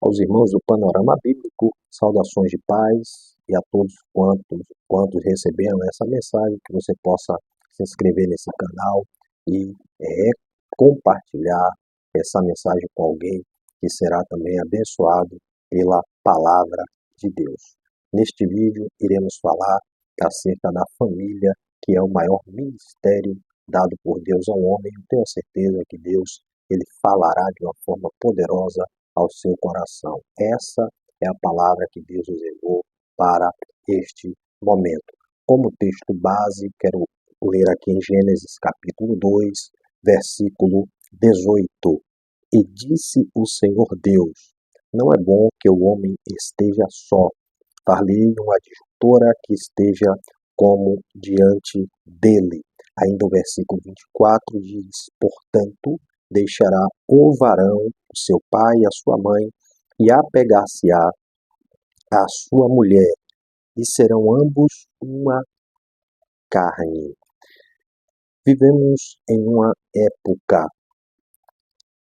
Aos irmãos do Panorama Bíblico, saudações de paz e a todos quantos receberam essa mensagem, que você possa se inscrever nesse canal e compartilhar essa mensagem com alguém que será também abençoado pela palavra de Deus. Neste vídeo, iremos falar acerca da família, que é o maior ministério dado por Deus ao homem. Eu tenho certeza que Deus ele falará de uma forma poderosa ao seu coração. Essa é a palavra que Deus reservou para este momento. Como texto base, quero ler aqui em Gênesis capítulo 2, versículo 18. E disse o Senhor Deus: não é bom que o homem esteja só. Far-lhe uma adjutora que esteja como diante dele. Ainda o versículo 24 diz: portanto, deixará o varão, o seu pai e a sua mãe, e apegar-se-á à sua mulher, e serão ambos uma carne. Vivemos em uma época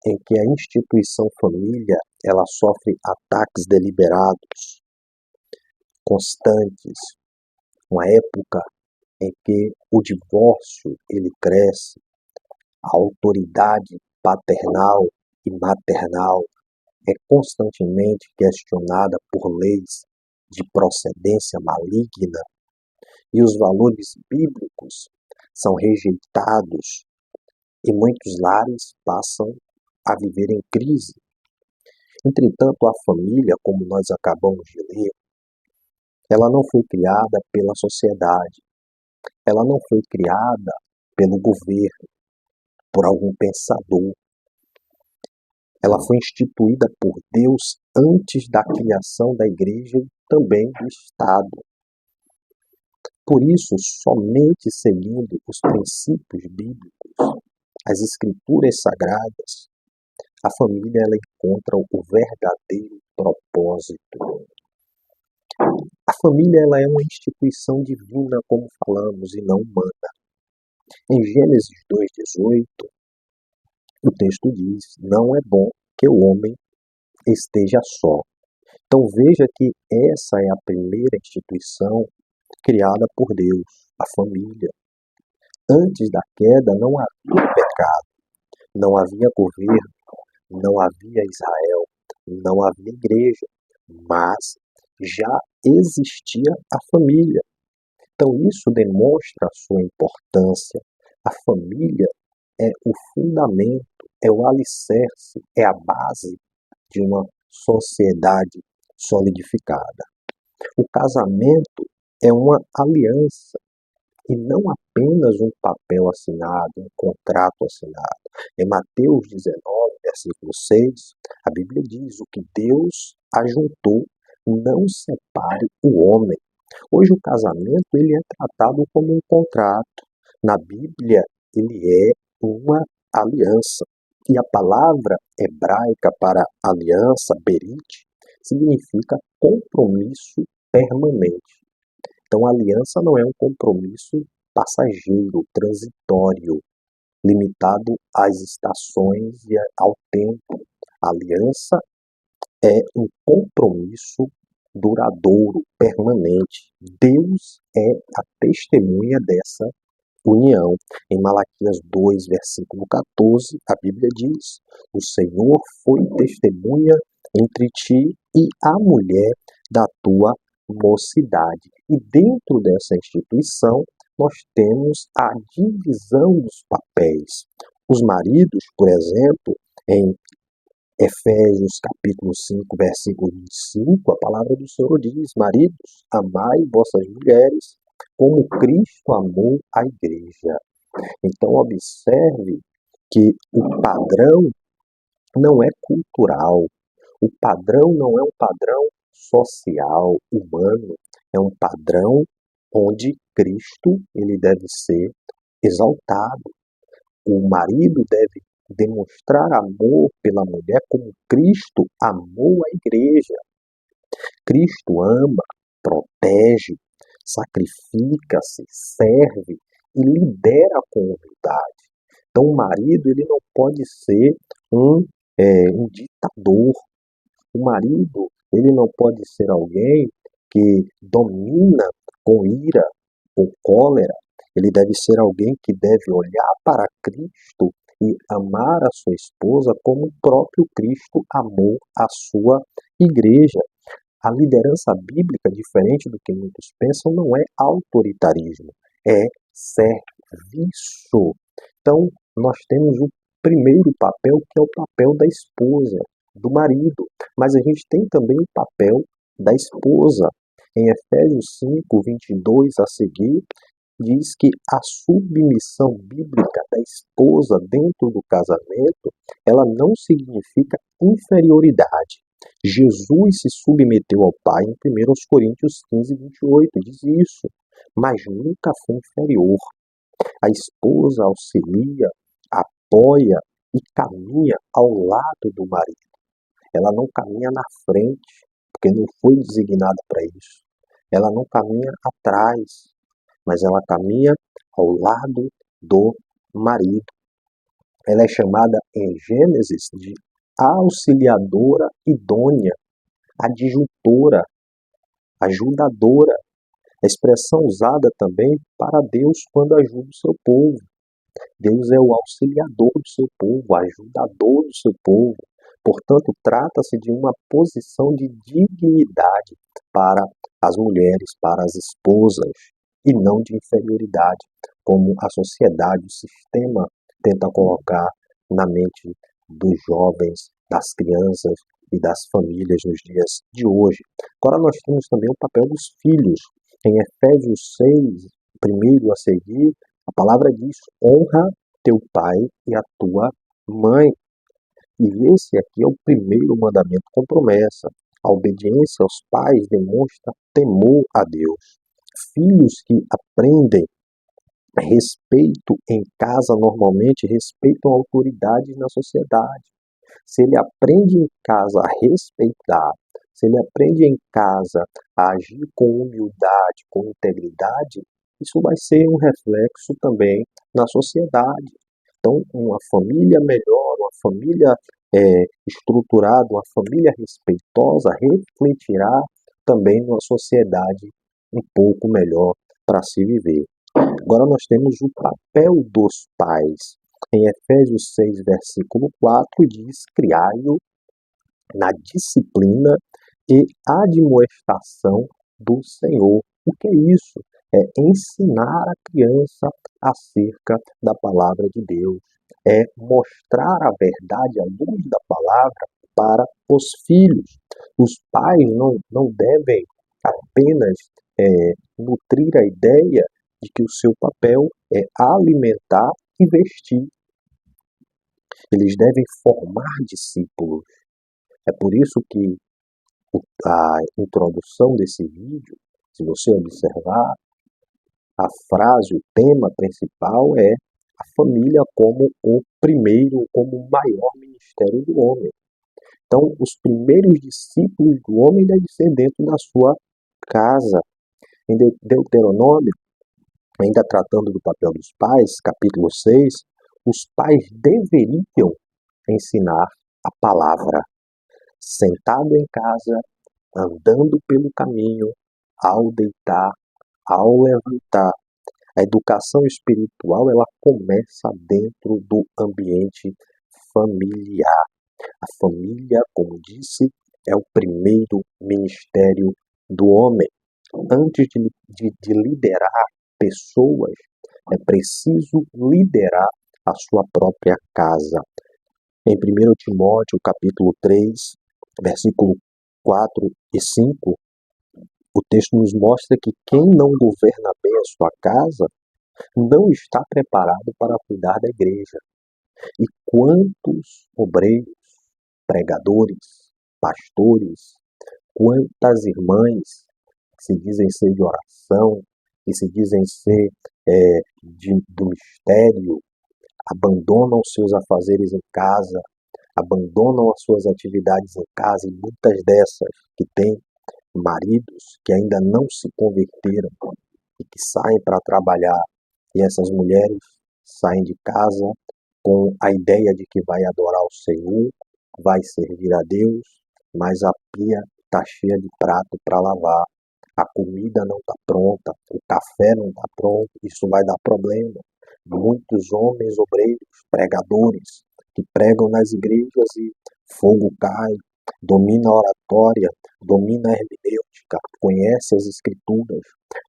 em que a instituição família ela sofre ataques deliberados, constantes. Uma época em que o divórcio ele cresce, a autoridade paternal e maternal é constantemente questionada por leis de procedência maligna e os valores bíblicos são rejeitados e muitos lares passam a viver em crise. Entretanto, a família, como nós acabamos de ler, ela não foi criada pela sociedade, ela não foi criada pelo governo, por algum pensador. Ela foi instituída por Deus antes da criação da igreja e também do Estado. Por isso, somente seguindo os princípios bíblicos, as escrituras sagradas, a família ela encontra o verdadeiro propósito. A família ela é uma instituição divina, como falamos, e não humana. Em Gênesis 2,18, o texto diz: não é bom que o homem esteja só. Então veja que essa é a primeira instituição criada por Deus, a família. Antes da queda não havia pecado, não havia governo, não havia Israel, não havia igreja, mas já existia a família. Então isso demonstra a sua importância. A família é o fundamento, é o alicerce, é a base de uma sociedade solidificada. O casamento é uma aliança e não apenas um papel assinado, um contrato assinado. Em Mateus 19, versículo 6, a Bíblia diz: o que Deus ajuntou, não separe o homem. Hoje o casamento ele é tratado como um contrato. Na Bíblia ele é uma aliança. E a palavra hebraica para aliança, berit, significa compromisso permanente. Então, a aliança não é um compromisso passageiro, transitório, limitado às estações e ao tempo. A aliança é um compromisso duradouro, permanente. Deus é a testemunha dessa união. Em Malaquias 2, versículo 14, a Bíblia diz: o Senhor foi testemunha entre ti e a mulher da tua mocidade. E dentro dessa instituição, nós temos a divisão dos papéis. Os maridos, por exemplo, em Efésios capítulo 5, versículo 25, a palavra do Senhor diz: maridos, amai vossas mulheres, como Cristo amou a igreja. Então, observe que o padrão não é cultural, o padrão não é um padrão social, humano, é um padrão onde Cristo ele deve ser exaltado. O marido deve demonstrar amor pela mulher como Cristo amou a igreja. Cristo ama, protege, sacrifica-se, serve e lidera a comunidade. Então o marido ele não pode ser um ditador, O marido, ele não pode ser alguém que domina com ira ou cólera. Ele deve ser alguém que deve olhar para Cristo e amar a sua esposa como o próprio Cristo amou a sua igreja. A liderança bíblica, diferente do que muitos pensam, não é autoritarismo, é serviço. Então, nós temos o primeiro papel, que é o papel da esposa, do marido, mas a gente tem também o papel da esposa. Em Efésios 5, 22 a seguir, diz que a submissão bíblica da esposa dentro do casamento, ela não significa inferioridade. Jesus se submeteu ao Pai em 1 Coríntios 15, 28, diz isso, mas nunca foi inferior. A esposa auxilia, apoia e caminha ao lado do marido. Ela não caminha na frente, porque não foi designada para isso. Ela não caminha atrás, mas ela caminha ao lado do marido. Ela é chamada em Gênesis de auxiliadora idônea, adjutora, ajudadora. A expressão usada também para Deus quando ajuda o seu povo. Deus é o auxiliador do seu povo, o ajudador do seu povo. Portanto, trata-se de uma posição de dignidade para as mulheres, para as esposas, e não de inferioridade, como a sociedade, o sistema tenta colocar na mente dos jovens, das crianças e das famílias nos dias de hoje. Agora nós temos também o papel dos filhos. Em Efésios 6, primeiro a seguir, a palavra diz: honra teu pai e a tua mãe. E esse aqui é o primeiro mandamento com promessa. A obediência aos pais demonstra temor a Deus. Filhos que aprendem respeito em casa normalmente respeitam autoridades na sociedade. Se ele aprende em casa a respeitar, se ele aprende em casa a agir com humildade, com integridade, isso vai ser um reflexo também na sociedade. Então, uma família melhor, uma família estruturada, uma família respeitosa refletirá também numa sociedade um pouco melhor para se viver. Agora nós temos o papel dos pais. Em Efésios 6, versículo 4, diz: criai-o na disciplina e admoestação do Senhor. O que é isso? É ensinar a criança acerca da palavra de Deus. É mostrar a verdade à luz da palavra para os filhos. Os pais não devem apenas nutrir a ideia de que o seu papel é alimentar e vestir. Eles devem formar discípulos. É por isso que a introdução desse vídeo, se você observar, a frase, o tema principal é a família como o primeiro, como o maior ministério do homem. Então, os primeiros discípulos do homem devem ser dentro da sua casa. Em Deuteronômio, ainda tratando do papel dos pais, capítulo 6, os pais deveriam ensinar a palavra, sentado em casa, andando pelo caminho, ao deitar, ao levantar. A educação espiritual, ela começa dentro do ambiente familiar. A família, como disse, é o primeiro ministério do homem. Antes de liderar pessoas, é preciso liderar a sua própria casa. Em 1 Timóteo, capítulo 3, versículo 4 e 5, o texto nos mostra que quem não governa bem a sua casa não está preparado para cuidar da igreja. E quantos obreiros, pregadores, pastores, quantas irmãs que se dizem ser de oração, que se dizem ser do mistério, abandonam os seus afazeres em casa, abandonam as suas atividades em casa, e muitas dessas que têm maridos que ainda não se converteram e que saem para trabalhar, e essas mulheres saem de casa com a ideia de que vai adorar o Senhor, vai servir a Deus, mas a pia está cheia de prato para lavar. A comida não está pronta, o café não está pronto, isso vai dar problema. Muitos homens obreiros, pregadores, que pregam nas igrejas e fogo cai, domina a oratória, domina a hermenêutica, conhece as escrituras,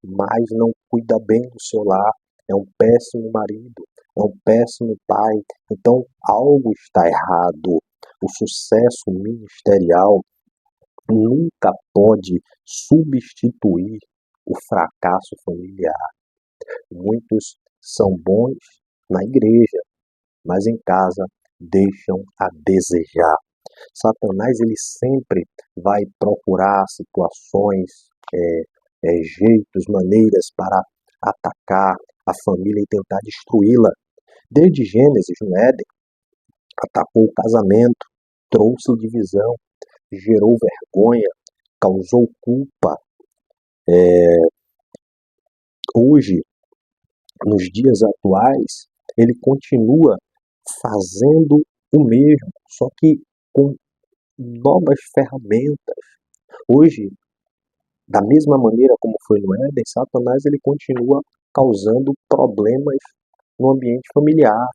mas não cuida bem do seu lar, é um péssimo marido, é um péssimo pai. Então algo está errado. O sucesso ministerial nunca pode substituir o fracasso familiar. Muitos são bons na igreja, mas em casa deixam a desejar. Satanás ele sempre vai procurar situações, jeitos, maneiras para atacar a família e tentar destruí-la. Desde Gênesis, no Éden, atacou o casamento, trouxe divisão, gerou vergonha, causou culpa. Hoje, nos dias atuais, ele continua fazendo o mesmo, só que com novas ferramentas. Hoje, da mesma maneira como foi no Éden, Satanás ele continua causando problemas no ambiente familiar,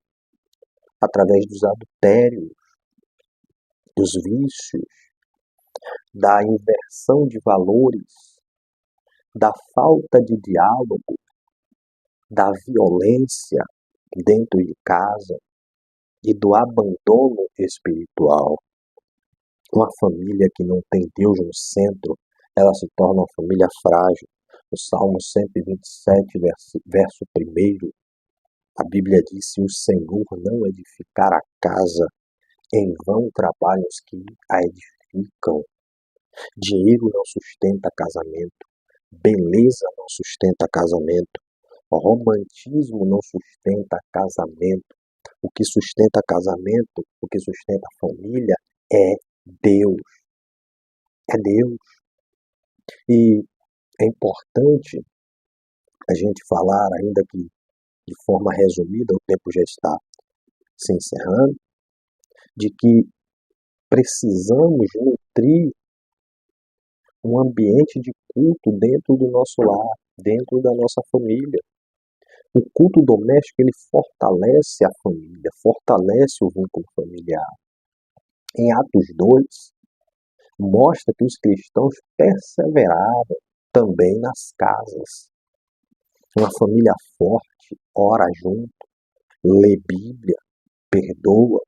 através dos adultérios, dos vícios, da inversão de valores, da falta de diálogo, da violência dentro de casa e do abandono espiritual. Uma família que não tem Deus no centro, ela se torna uma família frágil. No Salmo 127, verso 1, a Bíblia diz: se o Senhor não edificar a casa, em vão trabalham os que a edificam. Dinheiro não sustenta casamento, beleza não sustenta casamento, romantismo não sustenta casamento. O que sustenta casamento, o que sustenta a família é Deus. É Deus. E é importante a gente falar, ainda que de forma resumida, o tempo já está se encerrando, de que precisamos nutrir um ambiente de culto dentro do nosso lar, dentro da nossa família. O culto doméstico ele fortalece a família, fortalece o vínculo familiar. Em Atos 2, mostra que os cristãos perseveravam também nas casas. Uma família forte ora junto, lê Bíblia, perdoa,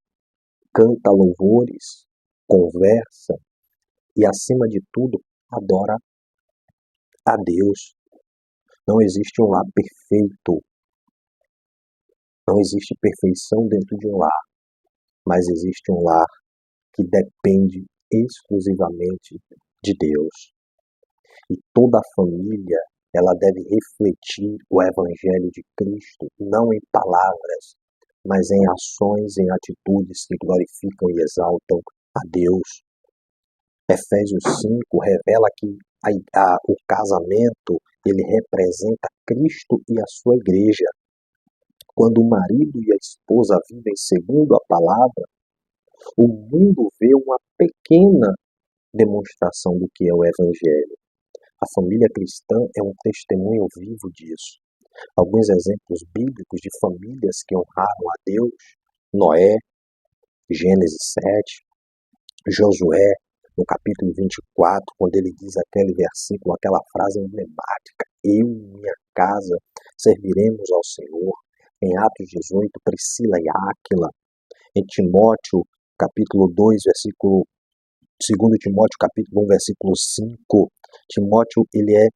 canta louvores, conversa e, acima de tudo, adora a Deus. Não existe um lar perfeito, não existe perfeição dentro de um lar, mas existe um lar que depende exclusivamente de Deus. E toda a família, ela deve refletir o Evangelho de Cristo, não em palavras, mas em ações, em atitudes que glorificam e exaltam a Deus. Efésios 5 revela que o casamento, ele representa Cristo e a sua igreja. Quando o marido e a esposa vivem segundo a palavra, o mundo vê uma pequena demonstração do que é o Evangelho. A família cristã é um testemunho vivo disso. Alguns exemplos bíblicos de famílias que honraram a Deus: Noé, Gênesis 7, Josué, no capítulo 24, quando ele diz aquele versículo, aquela frase emblemática: eu e minha casa serviremos ao Senhor. Em Atos 18, Priscila e Áquila. Em Timóteo, capítulo 2, versículo 2 Timóteo, capítulo 1, versículo 5, Timóteo, ele é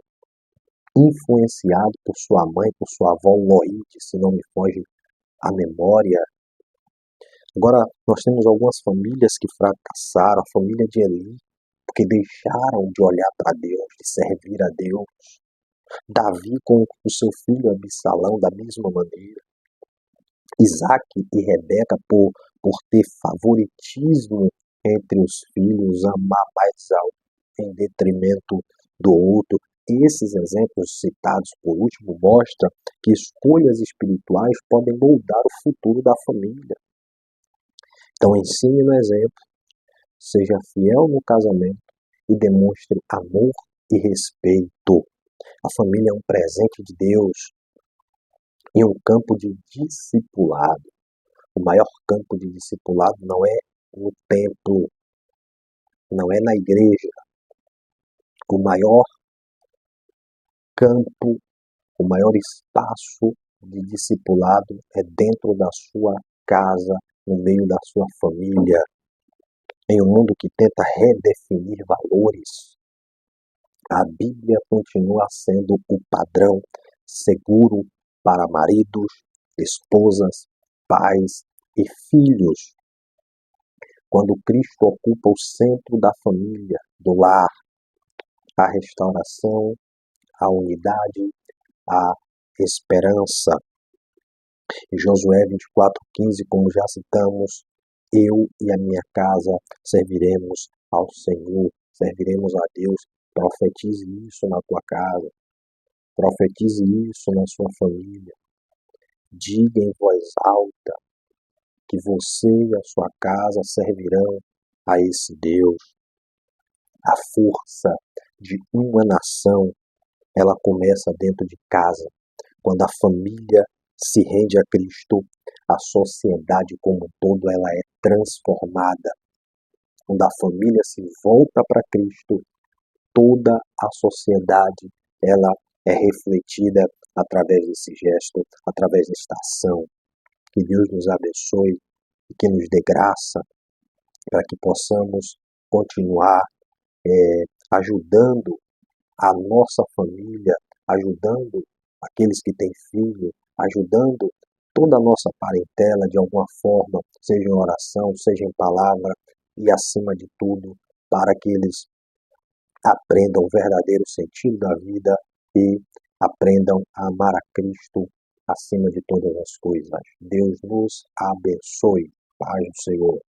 influenciado por sua mãe, por sua avó Loide, se não me foge a memória. Agora, nós temos algumas famílias que fracassaram, a família de Eli, porque deixaram de olhar para Deus, de servir a Deus. Davi com o seu filho Absalão, da mesma maneira. Isaac e Rebeca, por ter favoritismo entre os filhos, amar mais algo em detrimento do outro. Esses exemplos citados por último mostram que escolhas espirituais podem moldar o futuro da família. Então ensine no exemplo. seja fiel no casamento e demonstre amor e respeito. A família é um presente de Deus e um campo de discipulado. O maior campo de discipulado não é no templo, não é na igreja. O maior campo, o maior espaço de discipulado é dentro da sua casa, no meio da sua família. Em um mundo que tenta redefinir valores, a Bíblia continua sendo o padrão seguro para maridos, esposas, pais e filhos. Quando Cristo ocupa o centro da família, do lar, a restauração, a unidade, a esperança. Em Josué 24:15, como já citamos, eu e a minha casa serviremos ao Senhor, serviremos a Deus. Profetize isso na tua casa, profetize isso na sua família. Diga em voz alta que você e a sua casa servirão a esse Deus. A força de uma nação, ela começa dentro de casa. Quando a família se rende a Cristo, a sociedade como um todo ela é transformada. Quando a família se volta para Cristo, toda a sociedade ela é refletida através desse gesto, através desta ação. Que Deus nos abençoe e que nos dê graça para que possamos continuar ajudando a nossa família, ajudando aqueles que têm filho, ajudando toda a nossa parentela de alguma forma, seja em oração, seja em palavra, e acima de tudo, para que eles aprendam o verdadeiro sentido da vida e aprendam a amar a Cristo acima de todas as coisas. Deus nos abençoe. Paz do Senhor.